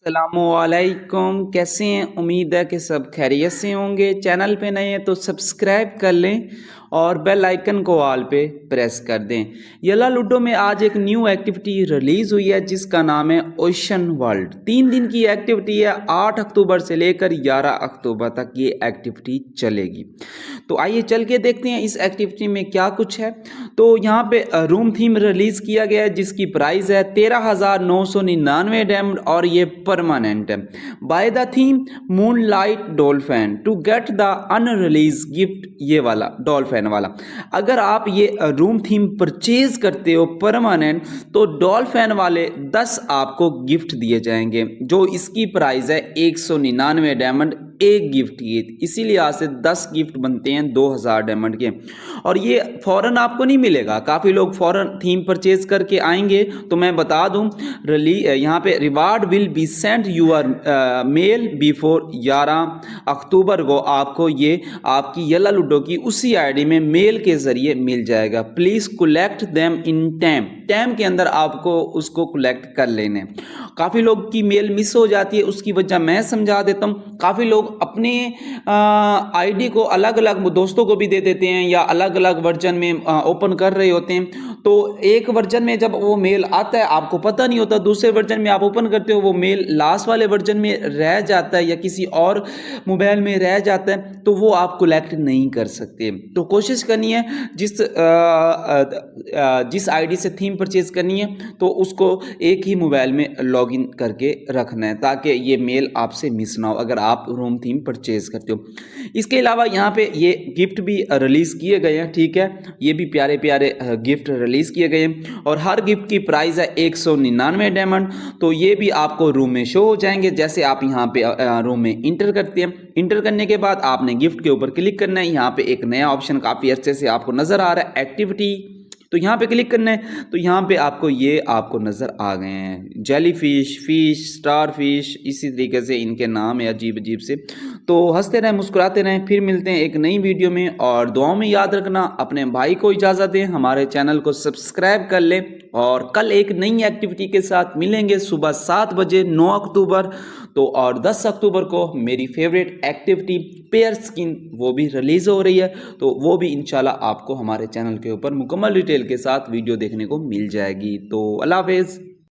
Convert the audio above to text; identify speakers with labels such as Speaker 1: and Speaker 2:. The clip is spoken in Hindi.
Speaker 1: अस्सलामुअलैकुम, कैसे हैं? उम्मीद है कि सब खैरियत से होंगे। चैनल पे नए हैं तो सब्सक्राइब कर लें और बेल आइकन को ऑल पे प्रेस कर दें। यला लूडो में आज एक न्यू एक्टिविटी रिलीज़ हुई है जिसका नाम है ओशन वर्ल्ड। 3 दिन की एक्टिविटी है, 8 अक्टूबर से लेकर 11 अक्टूबर तक ये एक्टिविटी चलेगी। तो आइए चल के देखते हैं इस एक्टिविटी में क्या कुछ है। तो यहाँ पे रूम थीम रिलीज़ किया गया है जिसकी प्राइस है 13,999 डायमंड और ये परमानेंट है। Buy the theme moonlight dolphin to get the unreleased gift, ये वाला डॉल्फिन वाला। अगर आप ये रूम थीम परचेज करते हो परमानेंट तो डॉल्फिन वाले 10 आपको गिफ्ट दिए जाएंगे, जो इसकी प्राइस है 199 डायमंड एक गिफ्ट की। इसीलिए आज से 10 गिफ्ट बनते हैं 2000 डायमंड के। और ये फौरन आपको नहीं मिलेगा, काफ़ी लोग फौरन थीम परचेज करके आएंगे। तो मैं बता दूं यहाँ पे reward will be sent your mail before 11 October को आपको ये आपकी येला लूडो की उसी आईडी में मेल के ज़रिए मिल जाएगा। Please collect them in time के अंदर आपको उसको कलेक्ट कर लेने। काफ़ी लोग की मेल मिस हो जाती है, उसकी वजह मैं समझा देता हूँ। काफ़ी लोग अपने आईडी को अलग अलग दोस्तों को भी दे देते हैं या अलग अलग वर्जन में ओपन कर रहे होते हैं। तो एक वर्जन में जब वो मेल आता है आपको पता नहीं होता, दूसरे वर्जन में आप ओपन करते हो वो मेल लास्ट वाले वर्जन में रह जाता है या किसी और मोबाइल में रह जाता है, तो वो आप कलेक्ट नहीं कर सकते। तो कोशिश करनी है जिस आईडी से थीम परचेज करनी है तो उसको एक ही मोबाइल में लॉगिन करके रखना है ताकि ये मेल आपसे मिस ना हो अगर आप रूम थीम परचेज करते हो। इसके अलावा यहाँ पे ये गिफ्ट भी रिलीज़ किए गए हैं, ठीक है, ये भी प्यारे प्यारे गिफ्ट रिलीज़ किए गए हैं और हर गिफ्ट की प्राइस है 199 डायमंड। तो ये भी आपको रूम में शो हो जाएंगे। जैसे आप यहाँ पे रूम में इंटर करते हैं, इंटर करने के बाद आपने गिफ्ट के ऊपर क्लिक करना है। यहाँ पे एक नया ऑप्शन काफ़ी अच्छे से आपको नज़र आ रहा है, एक्टिविटी, तो यहाँ पे क्लिक करना है। तो यहाँ पे आपको ये आपको नज़र आ गए हैं जेली फिश, स्टार फिश, इसी तरीके से इनके नाम है अजीब अजीब से। तो हंसते रहें, मुस्कुराते रहें, फिर मिलते हैं एक नई वीडियो में। और दुआओं में याद रखना, अपने भाई को इजाज़त दें, हमारे चैनल को सब्सक्राइब कर लें और कल एक नई एक्टिविटी के साथ मिलेंगे सुबह 7 बजे 9 अक्टूबर। तो और 10 अक्टूबर को मेरी फेवरेट एक्टिविटी पेयर स्किन वो भी रिलीज़ हो रही है, तो वो भी इंशाल्लाह आपको हमारे चैनल के ऊपर मुकम्मल डिटेल के साथ वीडियो देखने को मिल जाएगी। तो अल्लाह हाफिज़।